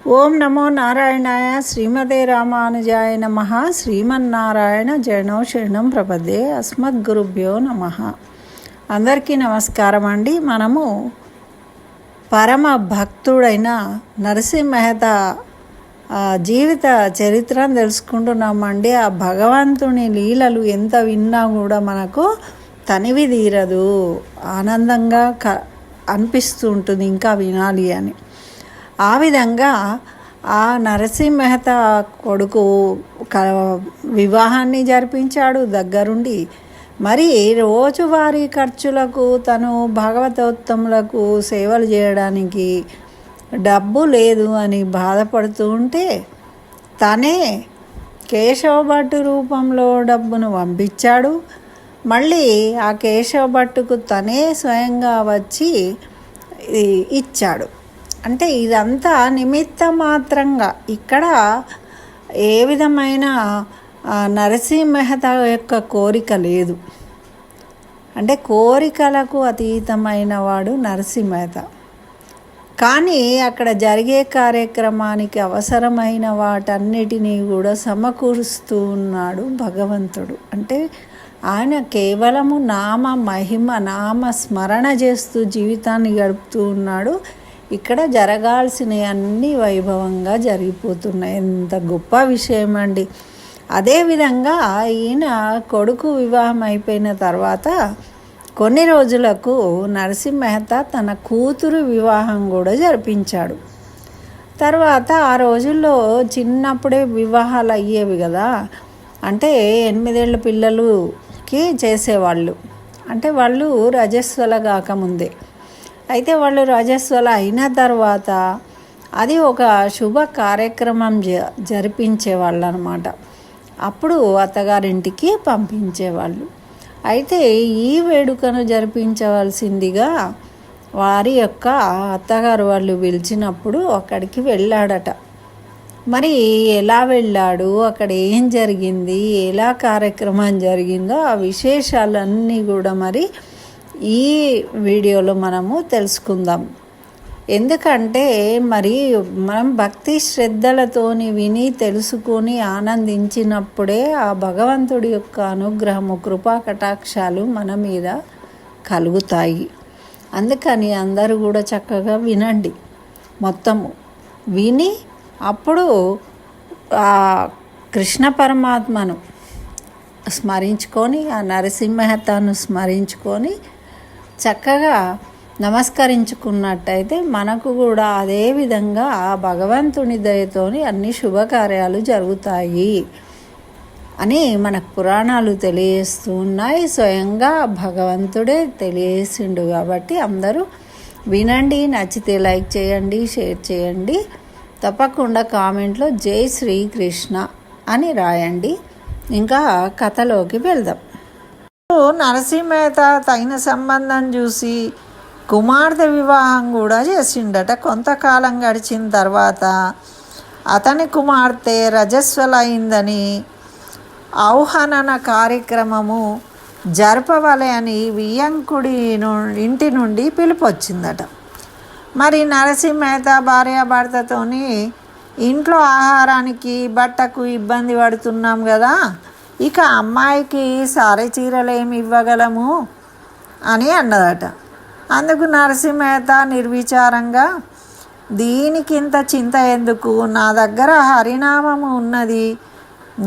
ఓం నమో నారాయణాయ శ్రీమతే రామానుజాయ నమః. శ్రీమన్నారాయణ జయనో శరణం ప్రపదే. అస్మద్గురుభ్యో నమః. అందరికీ నమస్కారం అండి. మనము పరమ భక్తుడైన నరసింహ మెహతా జీవిత చరిత్రను తెలుసుకుంటున్నామండి. ఆ భగవంతుని లీలలు ఎంత విన్నా కూడా మనకు తనివి తీరదు, ఆనందంగా అనిపిస్తూ ఉంటుంది ఇంకా వినాలి అని. ఆ విధంగా ఆ నరసింహ మెహతా కొడుకు వివాహాన్ని జరిపించాడు దగ్గరుండి. మరి రోజువారీ ఖర్చులకు తను భాగవతోత్తములకు సేవలు చేయడానికి డబ్బు లేదు అని బాధపడుతూ ఉంటే తనే కేశవ భట్టు రూపంలో డబ్బును పంపించాడు. మళ్ళీ ఆ కేశవ భట్టుకు తనే స్వయంగా వచ్చి ఇచ్చాడు. అంటే ఇదంతా నిమిత్త మాత్రంగా, ఇక్కడ ఏ విధమైన నరసింహ మెహతా యొక్క కోరిక లేదు. అంటే కోరికలకు అతీతమైన వాడు నరసింహ మెహతా. కానీ అక్కడ జరిగే కార్యక్రమానికి అవసరమైన వాటన్నిటినీ కూడా సమకూరుస్తూ ఉన్నాడు భగవంతుడు. అంటే ఆయన కేవలము నామ మహిమ, నామ స్మరణ చేస్తూ జీవితాన్ని గడుపుతూ ఉన్నాడు. ఇక్కడ జరగాల్సినవి అన్నీ వైభవంగా జరిగిపోతున్నాయి. ఎంత గొప్ప విషయం అండి. అదేవిధంగా ఈయన కొడుకు వివాహం అయిపోయిన తర్వాత కొన్ని రోజులకు నరసింహ మెహతా తన కూతురు వివాహం కూడా జరిపించాడు. తర్వాత ఆ రోజుల్లో చిన్నప్పుడే వివాహాలు అయ్యేవి కదా. అంటే 8 ఏళ్ళ పిల్లలకి చేసేవాళ్ళు. అంటే వాళ్ళు రజస్వల కాకముందే. అయితే వాళ్ళు రజస్వల అయిన తర్వాత అది ఒక శుభ కార్యక్రమం జరిపించేవాళ్ళు అన్నమాట. అప్పుడు అత్తగారింటికి పంపించేవాళ్ళు. అయితే ఈ వేడుకను జరిపించవలసిందిగా వారి యొక్క అత్తగారు వాళ్ళు పిలిచినప్పుడు అక్కడికి వెళ్ళాడట. మరి ఎలా వెళ్ళాడు, అక్కడ ఏం జరిగింది, ఎలా కార్యక్రమం జరిగిందో ఆ విశేషాలన్నీ కూడా మరి ఈ వీడియోలో మనము తెలుసుకుందాం. ఎందుకంటే మరి మనం భక్తి శ్రద్ధలతోని విని తెలుసుకొని ఆనందించినప్పుడే ఆ భగవంతుడి యొక్క అనుగ్రహము, కృపా కటాక్షాలు మన మీద కలుగుతాయి. అందుకని అందరూ కూడా చక్కగా వినండి. మొత్తము విని అప్పుడు ఆ కృష్ణ పరమాత్మను స్మరించుకొని, ఆ నరసింహ మెహతాను స్మరించుకొని చక్కగా నమస్కరించుకున్నట్టయితే మనకు కూడా అదే విధంగా ఆ భగవంతుని దయతోని అన్ని శుభకార్యాలు జరుగుతాయి అని మనకు పురాణాలు తెలియజేస్తూ ఉన్నాయి. స్వయంగా భగవంతుడే తెలియజేసిండు. కాబట్టి అందరూ వినండి. నచ్చితే లైక్ చేయండి, షేర్ చేయండి. తప్పకుండా కామెంట్లో జై శ్రీకృష్ణ అని రాయండి. ఇంకా కథలోకి వెళ్దాం. నరసింహ మెహతా తగిన సంబంధం చూసి కుమార్తె వివాహం కూడా చేసిండట. కొంతకాలం గడిచిన తర్వాత అతని కుమార్తె రజస్వల అయిందని ఆహ్వాన కార్యక్రమము జరపవలే అని వియ్యంకుడి ఇంటి నుండి పిలుపు వచ్చిందట. మరి నరసింహ మెహతా భార్యాభర్తతోని ఇంట్లో ఆహారానికి బట్టకు ఇబ్బంది పడుతున్నాం కదా, ఇక అమ్మాయికి సారీ చీరలు ఏమి ఇవ్వగలము అని అన్నదట. అందుకు నరసింహ మెహతా నిర్విచారంగా, దీనికింత చింత ఎందుకు, నా దగ్గర హరినామము ఉన్నది,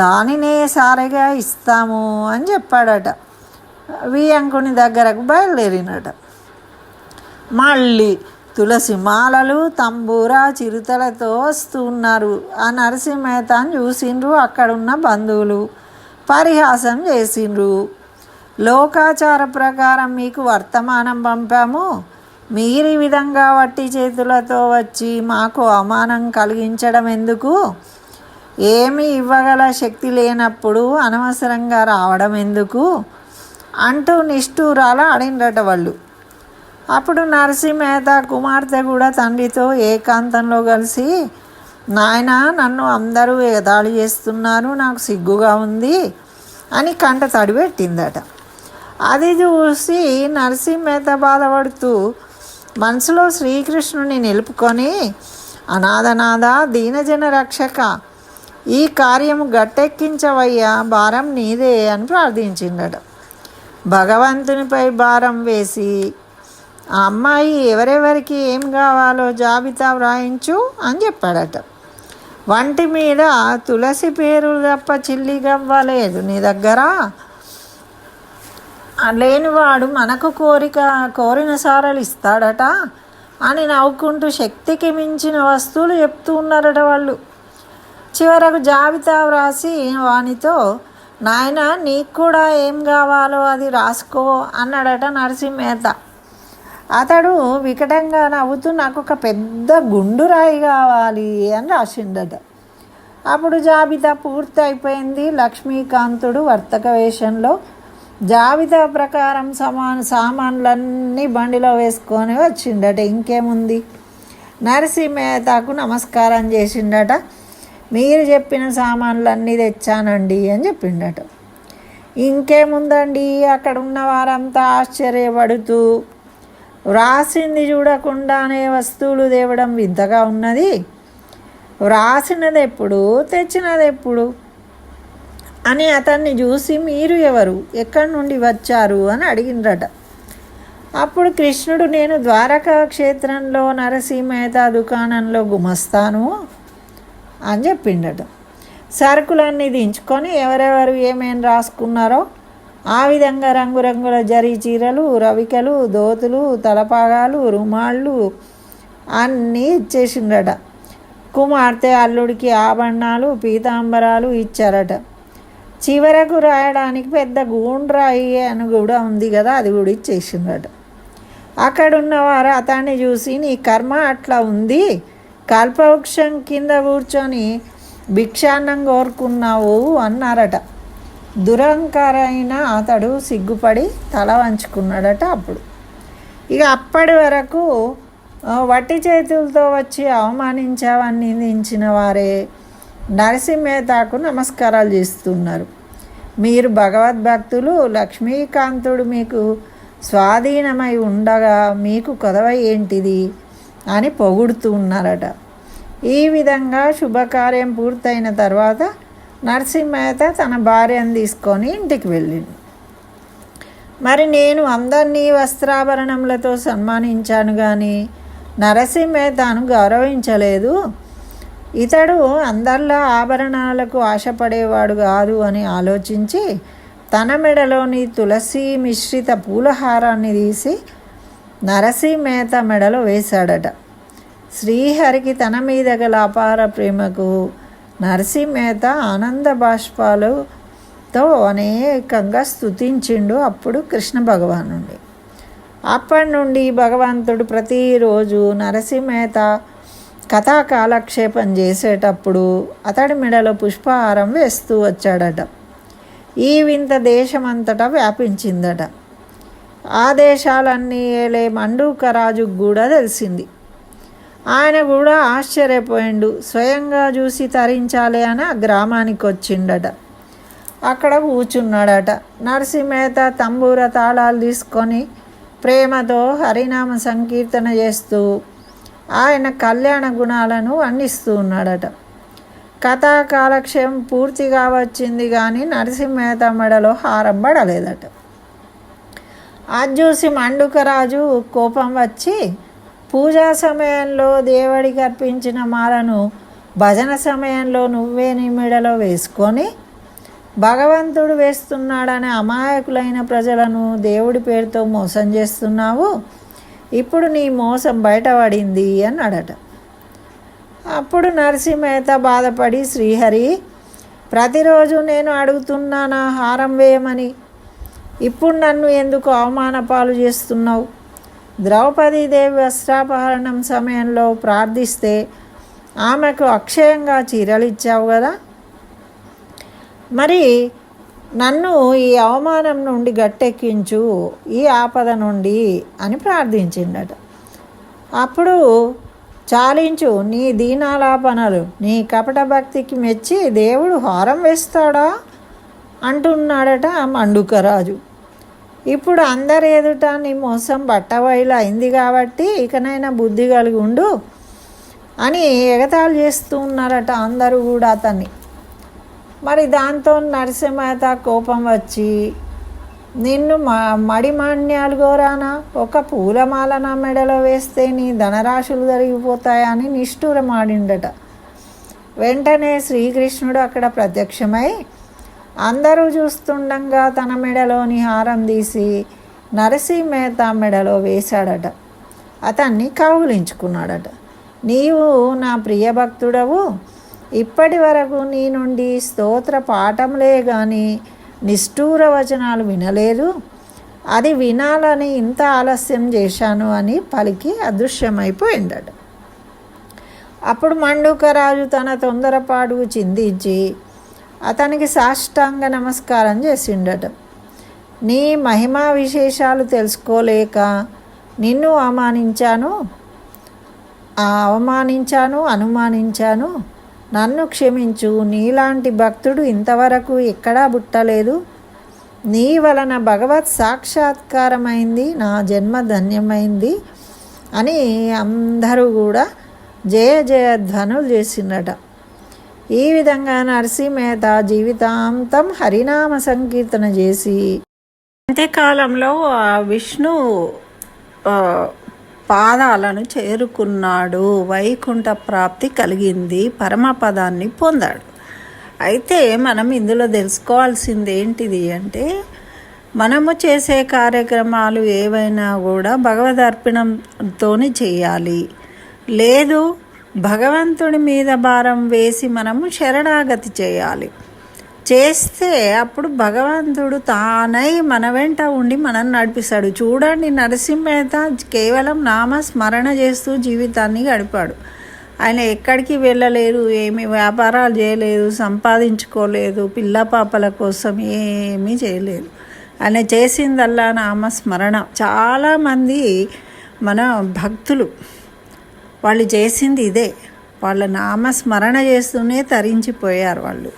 దానినే సారిగా ఇస్తాము అని చెప్పాడట. వియ్యంకుని దగ్గరకు బయలుదేరినట. మళ్ళీ తులసి మాలలు, తంబూరా, చిరుతలతో వస్తూ ఉన్నారు. ఆ నరసింహ మెహతాను చూసిండ్రు అక్కడున్న బంధువులు. పరిహాసం చేసిండ్రు. లోకాచార ప్రకారం మీకు వర్తమానం పంపాము, మీరు ఈ విధంగా వట్టి చేతులతో వచ్చి మాకు అవమానం కలిగించడం ఎందుకు, ఏమి ఇవ్వగల శక్తి లేనప్పుడు అనవసరంగా రావడం ఎందుకు అంటూ నిష్ఠూరాల ఆడిండ్రట వాళ్ళు. అప్పుడు నరసింహ మెహతా కుమార్తె కూడా తండ్రితో ఏకాంతంలో కలిసి, నాయనా నన్ను అందరూ ఎగతాళి చేస్తున్నారు, నాకు సిగ్గుగా ఉంది అని కంట తడి పెట్టిందట. అది చూసి నరసింహ మెహతా బాధపడుతూ మనసులో శ్రీకృష్ణుని నిలుపుకొని అనాథనాథ దీనజన రక్షక, ఈ కార్యము గట్టెక్కించవయ్యా, భారం నీదే అని ప్రార్థించిండట. భగవంతునిపై భారం వేసి, ఆ అమ్మాయి ఎవరెవరికి ఏం కావాలో జాబితా వ్రాయించు అని చెప్పాడట. వంటి మీద తులసి పేరు తప్ప చిల్లి గవ్వలేదు నీ దగ్గర, లేనివాడు మనకు కోరిన సారలు ఇస్తాడట అని నవ్వుకుంటూ శక్తికి మించిన వస్తువులు చెప్తూ ఉన్నారట వాళ్ళు. చివరకు జాబితా వ్రాసి వానితో, నాయన నీకు కూడా ఏం కావాలో అది రాసుకో అన్నాడట నరసింహేత. అతడు వికటంగా నవ్వుతూ నాకు ఒక పెద్ద గుండు రాయి కావాలి అని రాసిండట. అప్పుడు జాబితా పూర్తి అయిపోయింది. లక్ష్మీకాంతుడు వర్తక వేషంలో జాబితా ప్రకారం సామాన్లన్నీ బండిలో వేసుకొని వచ్చిండట. ఇంకేముంది, నరసింహేతకు నమస్కారం చేసిండట. మీరు చెప్పిన సామాన్లన్నీ తెచ్చానండి అని చెప్పిండట. ఇంకేముందండి, అక్కడ ఉన్న వారంతా ఆశ్చర్యపడుతూ, వ్రాసింది చూడకుండానే వస్తువులు తేవడం వింతగా ఉన్నది, వ్రాసినది ఎప్పుడు తెచ్చినది ఎప్పుడు అని అతన్ని చూసి మీరు ఎవరు, ఎక్కడి నుండి వచ్చారు అని అడిగిండ్రట. అప్పుడు కృష్ణుడు, నేను ద్వారకా క్షేత్రంలో నరసింహేత దుకాణంలో గుమస్తాను అని చెప్పిండట. సరుకులన్నీ దించుకొని ఎవరెవరు ఏమేం రాసుకున్నారో ఆ విధంగా రంగురంగుల జరీ చీరలు, రవికలు, దోతులు, తలపాగాలు, రుమాళ్ళు అన్నీ ఇచ్చేసిండట. కుమార్తె అల్లుడికి ఆభరణాలు, పీతాంబరాలు ఇచ్చారట. చివరకు రాయడానికి పెద్ద గూండ్రాయి అని కూడా ఉంది కదా, అది కూడా ఇచ్చేసిండట. అక్కడున్నవారు అతన్ని చూసి, నీ కర్మ అట్లా ఉంది, కల్పవృక్షం కింద కూర్చొని భిక్షాన్నం కోరుకున్నావు అన్నారట. దురహంకారైన అతడు సిగ్గుపడి తల వంచుకున్నాడట. ఇక అప్పటి వరకు వట్టి చేతులతో వచ్చి అవమానించావని నిందించిన వారే నరసింహేతకు నమస్కారాలు చేస్తున్నారు. మీరు భగవద్భక్తులు, లక్ష్మీకాంతుడు మీకు స్వాధీనమై ఉండగా మీకు కొదవ ఏంటిది అని పొగుడుతూ ఉన్నారట. ఈ విధంగా శుభకార్యం పూర్తయిన తర్వాత నరసింహేత తన భార్యను తీసుకొని ఇంటికి వెళ్ళింది. మరి నేను అందరినీ వస్త్రాభరణములతో సన్మానించాను కానీ నరసింహేతను గౌరవించలేదు. ఇతడు అందరిలా ఆభరణాలకు ఆశపడేవాడు కాదు అని ఆలోచించి తన మెడలోని తులసి మిశ్రిత పూలహారాన్ని తీసి నరసింహేత మెడలో వేశాడట. శ్రీహరికి తన మీద గల అపార ప్రేమకు నరసింహేత ఆనంద బాష్పాలతో అనేకంగా స్తుతించిండు అప్పుడు కృష్ణ భగవానుడి. అప్పటి నుండి భగవంతుడు ప్రతిరోజు నరసింహేత కథా కాలక్షేపం చేసేటప్పుడు అతడి మెడలో పుష్పహారం వేస్తూ వచ్చాడట. ఈ వింత దేశమంతటా వ్యాపించిందట. ఆ దేశాలన్నీ ఏలే మండూకరాజుకు కూడా తెలిసింది. ఆయన కూడా ఆశ్చర్యపోయిండు. స్వయంగా చూసి తరించాలి అని ఆ గ్రామానికి వచ్చిండట. అక్కడ కూర్చున్నాడట. నరసింహేత తంబూర తాళాలు తీసుకొని ప్రేమతో హరినామ సంకీర్తన చేస్తూ ఆయన కళ్యాణ గుణాలను వర్ణిస్తూ ఉన్నాడట. కథా కాలక్షేపం పూర్తిగా వచ్చింది కానీ నరసింహేత మెడలో హారం పడలేదట. అది చూసి మండుకరాజు కోపం వచ్చి పూజా సమయంలో దేవుడికి అర్పించిన మాలను భజన సమయంలో నువ్వే నీ మెడలో వేసుకొని భగవంతుడు వేస్తున్నాడనే అమాయకులైన ప్రజలను దేవుడి పేరుతో మోసం చేస్తున్నావు, ఇప్పుడు నీ మోసం బయటపడింది అన్నాడట. అప్పుడు నరసింహేత బాధపడి, శ్రీహరి, ప్రతిరోజు నేను అడుగుతున్నానా హారం వేయమని, ఇప్పుడు నన్ను ఎందుకు అవమాన పాలు చేస్తున్నావు? ద్రౌపదీదేవి వస్త్రాపహరణం సమయంలో ప్రార్థిస్తే ఆమెకు అక్షయంగా చీరలు ఇచ్చావు కదా, మరి నన్ను ఈ అవమానం నుండి గట్టెక్కించు, ఈ ఆపద నుండి అని ప్రార్థించిండట. అప్పుడు చాలించు నీ దీనాలాపనలు, నీ కపట భక్తికి మెచ్చి దేవుడు హారం వేస్తాడా అంటున్నాడట మండుకరాజు. ఇప్పుడు అందరి ఎదుట నీ మోసం బట్టబయలు అయింది కాబట్టి ఇకనైనా బుద్ధి కలిగి ఉండు. అని ఎగతాళి చేస్తూ ఉన్నారట అందరూ కూడా అతన్ని. మరి దాంతో నరసింహత కోపం వచ్చి, నిన్ను మడిమాన్యాలు గోరానా, ఒక పూలమాల నా మెడలో వేస్తే నీ ధనరాశులు జరిగిపోతాయని నిష్ఠూరమాడిండట. వెంటనే శ్రీకృష్ణుడు అక్కడ ప్రత్యక్షమై అందరూ చూస్తుండగా తన మెడలోని హారం తీసి నరసింహత మెడలో వేశాడట. అతన్ని కౌగిలించుకున్నాడట. నీవు నా ప్రియభక్తుడవు, ఇప్పటి వరకు నీ నుండి స్తోత్ర పాఠంలే కానీ నిష్ఠూర వచనాలు వినలేదు, అది వినాలని ఇంత ఆలస్యం చేశాను అని పలికి అదృశ్యమైపోయిందట. అప్పుడు మండూకరాజు తన తొందరపాటు చిందించి అతనికి సాష్టాంగ నమస్కారం చేసిండట. నీ మహిమా విశేషాలు తెలుసుకోలేక నిన్ను అనుమానించాను, నన్ను క్షమించు. నీలాంటి భక్తుడు ఇంతవరకు ఎక్కడా పుట్టలేదు. నీ వలన భగవత్ సాక్షాత్కారమైంది, నా జన్మ ధన్యమైంది అని అందరూ కూడా జయ జయధ్వనులు చేసిందట. ఈ విధంగా నరసింహత జీవితాంతం హరినామ సంకీర్తన చేసి అంత్యకాలంలో విష్ణు పాదాలను చేరుకున్నాడు. వైకుంఠ ప్రాప్తి కలిగింది, పరమపదాన్ని పొందాడు. అయితే మనం ఇందులో తెలుసుకోవాల్సింది ఏంటిది అంటే, మనము చేసే కార్యక్రమాలు ఏవైనా కూడా భగవదర్పణంతో చేయాలి. లేదు భగవంతుడి మీద భారం వేసి మనము శరణాగతి చేయాలి. చేస్తే అప్పుడు భగవంతుడు తానై మన వెంట ఉండి మనం నడిపిస్తాడు. చూడండి, నరసింహత కేవలం నామస్మరణ చేస్తూ జీవితాన్ని గడిపాడు. ఆయన ఎక్కడికి వెళ్ళలేదు, ఏమి వ్యాపారాలు చేయలేదు, సంపాదించుకోలేదు, పిల్ల పాపల కోసం ఏమీ చేయలేదు. ఆయన చేసిందల్లా నామస్మరణ. చాలామంది మన భక్తులు వాళ్ళు చేసింది ఇదే, వాళ్ళ నామస్మరణ చేస్తూనే తరించిపోయారు వాళ్ళు.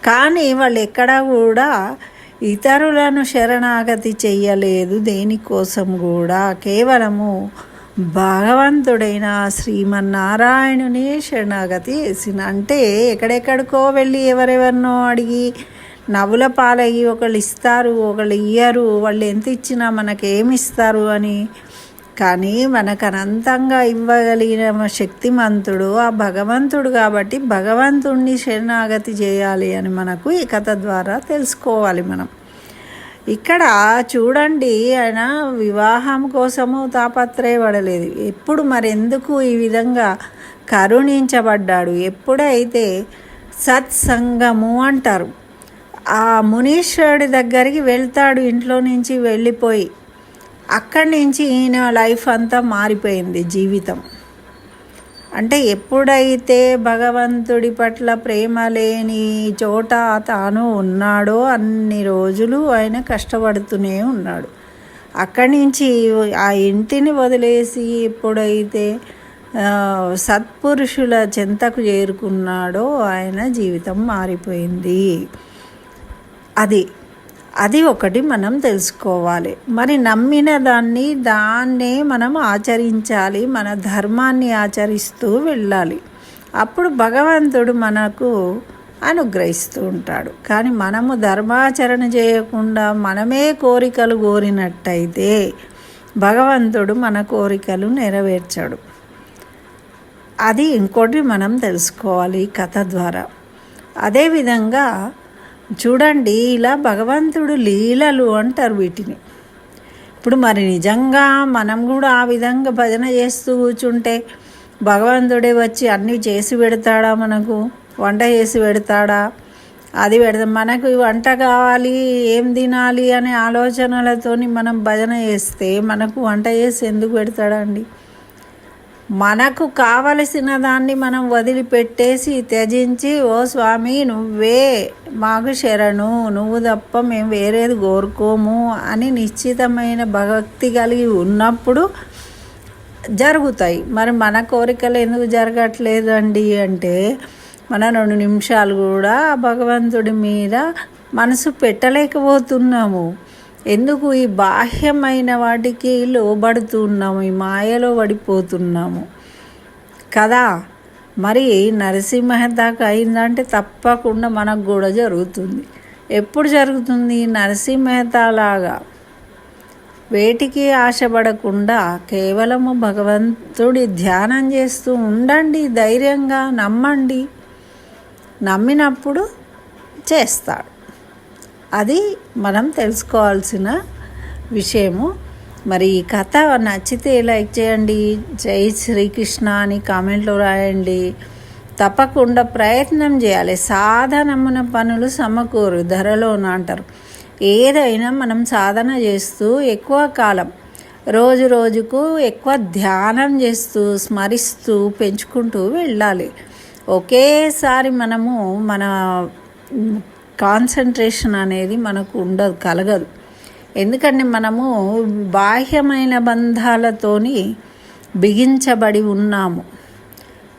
కానీ వాళ్ళు ఎక్కడా కూడా ఇతరులను శరణాగతి చెయ్యలేదు, దేనికోసం కూడా. కేవలము భగవంతుడైన శ్రీమన్నారాయణుని శరణాగతి చేసిన. అంటే ఎక్కడెక్కడికో వెళ్ళి ఎవరెవరినో అడిగి నవ్వుల పాలయ్యి ఒకళ్ళు ఇస్తారు, ఒకళ్ళు ఇయ్యరు, వాళ్ళు ఎంత ఇచ్చినా మనకేమిస్తారు అని. కానీ మనకు అనంతంగా ఇవ్వగలిగిన శక్తిమంతుడు ఆ భగవంతుడు. కాబట్టి భగవంతుడిని శరణాగతి చేయాలి అని మనకు ఈ కథ ద్వారా తెలుసుకోవాలి మనం. ఇక్కడ చూడండి, ఆయన వివాహం కోసము తాపత్రయపడలేదు. ఎప్పుడు మరెందుకు ఈ విధంగా కరుణించబడ్డాడు? ఎప్పుడైతే సత్సంగము అంటారు, ఆ మునీశ్వరుడి దగ్గరికి వెళ్తాడు, ఇంట్లో నుంచి వెళ్ళిపోయి అక్కడి నుంచి ఈయన లైఫ్ అంతా మారిపోయింది, జీవితం. అంటే ఎప్పుడైతే భగవంతుడి పట్ల ప్రేమ లేని చోట తాను ఉన్నాడో అన్ని రోజులు ఆయన కష్టపడుతూనే ఉన్నాడు. అక్కడి నుంచి ఆ ఇంటిని వదిలేసి ఎప్పుడైతే సత్పురుషుల చెంతకు చేరుకున్నాడో ఆయన జీవితం మారిపోయింది. అది ఒకటి మనం తెలుసుకోవాలి. మరి నమ్మిన దాన్నే మనం ఆచరించాలి, మన ధర్మాన్ని ఆచరిస్తూ వెళ్ళాలి. అప్పుడు భగవంతుడు మనకు అనుగ్రహిస్తూ ఉంటాడు. కానీ మనము ధర్మాచరణ చేయకుండా మనమే కోరికలు కోరినట్టయితే భగవంతుడు మన కోరికలు నెరవేర్చాడు. అది ఇంకోటి మనం తెలుసుకోవాలి ఈ కథ ద్వారా. అదేవిధంగా చూడండి, ఇలా భగవంతుడు లీలలు అంటారు వీటిని. ఇప్పుడు మరి నిజంగా మనం కూడా ఆ విధంగా భజన చేస్తూ కూర్చుంటే భగవంతుడే వచ్చి అన్నీ చేసి పెడతాడా? మనకు వంట చేసి పెడతాడా? అది పెడతాం. మనకు వంట కావాలి, ఏం తినాలి అనే ఆలోచనలతోని మనం భజన చేస్తే మనకు వంట చేసి ఎందుకు పెడతాడండి? మనకు కావలసిన దాన్ని మనం వదిలిపెట్టేసి త్యజించి, ఓ స్వామి నువ్వే మాకు శరణు, నువ్వు తప్ప మేము వేరేది కోరుకోము అని నిశ్చితమైన భక్తి కలిగి ఉన్నప్పుడు జరుగుతాయి. మరి మన కోరికలు ఎందుకు జరగట్లేదు అండి అంటే, మన 2 నిమిషాలు కూడా భగవంతుడి మీద మనసు పెట్టలేకపోతున్నాము. ఎందుకు? ఈ బాహ్యమైన వాటికి లోబడుతున్నాము, ఈ మాయలో పడిపోతున్నాము కదా. మరి నరసింహదాకా అయిందంటే తప్పకుండా మనకు కూడా జరుగుతుంది. ఎప్పుడు జరుగుతుంది? నరసింహలాగా వేటికి ఆశపడకుండా కేవలము భగవంతుడి ధ్యానం చేస్తూ ఉండండి. ధైర్యంగా నమ్మండి. నమ్మినప్పుడు చేస్తాడు. అది మనం తెలుసుకోవాల్సిన విషయము. మరి ఈ కథ నచ్చితే లైక్ చేయండి. జై శ్రీకృష్ణ అని కామెంట్లో రాయండి. తప్పకుండా ప్రయత్నం చేయాలి. సాధనమున పనులు సమకూరు ధరలోన అంటారు. ఏదైనా మనం సాధన చేస్తూ ఎక్కువ కాలం రోజు రోజుకు ఎక్కువ ధ్యానం చేస్తూ స్మరిస్తూ పెంచుకుంటూ వెళ్ళాలి. ఒకేసారి మనము మన కాన్సన్ట్రేషన్ అనేది మనకు కలగదు. ఎందుకంటే మనము బాహ్యమైన బంధాలతోని బిగించబడి ఉన్నాము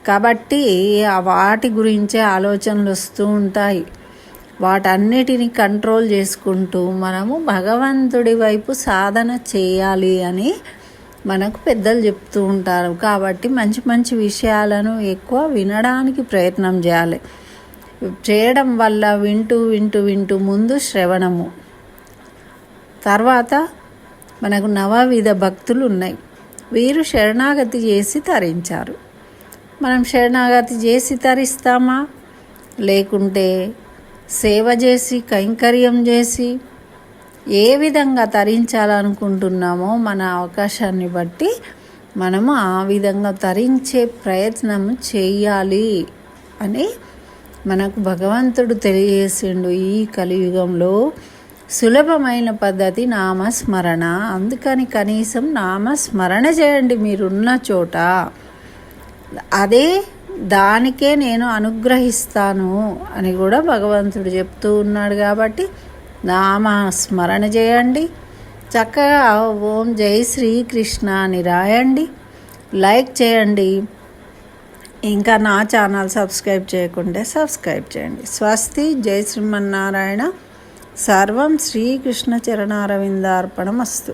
కాబట్టి వాటి గురించే ఆలోచనలు వస్తూ ఉంటాయి. వాటన్నిటిని కంట్రోల్ చేసుకుంటూ మనము భగవంతుడి వైపు సాధన చేయాలి అని మనకు పెద్దలు చెప్తూ ఉంటారు. కాబట్టి మంచి మంచి విషయాలను ఎక్కువ వినడానికి ప్రయత్నం చేయాలి. చేయడం వల్ల వింటూ వింటూ వింటూ ముందు శ్రవణము, తర్వాత మనకు నవవిధ భక్తులు ఉన్నాయి. వీరు శరణాగతి చేసి తరించారు. మనం శరణాగతి చేసి తరిస్తామా? లేకుంటే సేవ చేసి కైంకర్యం చేసి ఏ విధంగా తరించాలనుకుంటున్నామో మన అవకాశాన్ని బట్టి మనము ఆ విధంగా తరించే ప్రయత్నం చేయాలి అని మనకు భగవంతుడు తెలియజేసిండు. ఈ కలియుగంలో సులభమైన పద్ధతి నామస్మరణ. అందుకని కనీసం నామస్మరణ చేయండి మీరున్న చోట. అదే దానికే నేను అనుగ్రహిస్తాను అని కూడా భగవంతుడు చెప్తూ ఉన్నాడు. కాబట్టి నామస్మరణ చేయండి. చక్కగా ఓం జై శ్రీకృష్ణ అని రాయండి. లైక్ చేయండి. ఇంకా నా ఛానల్ సబ్స్క్రైబ్ చేయకుంటే సబ్స్క్రైబ్ చేయండి. స్వస్తి. జై శ్రీమన్నారాయణ. సర్వం శ్రీకృష్ణ చరణారవిందార్పణమస్తు.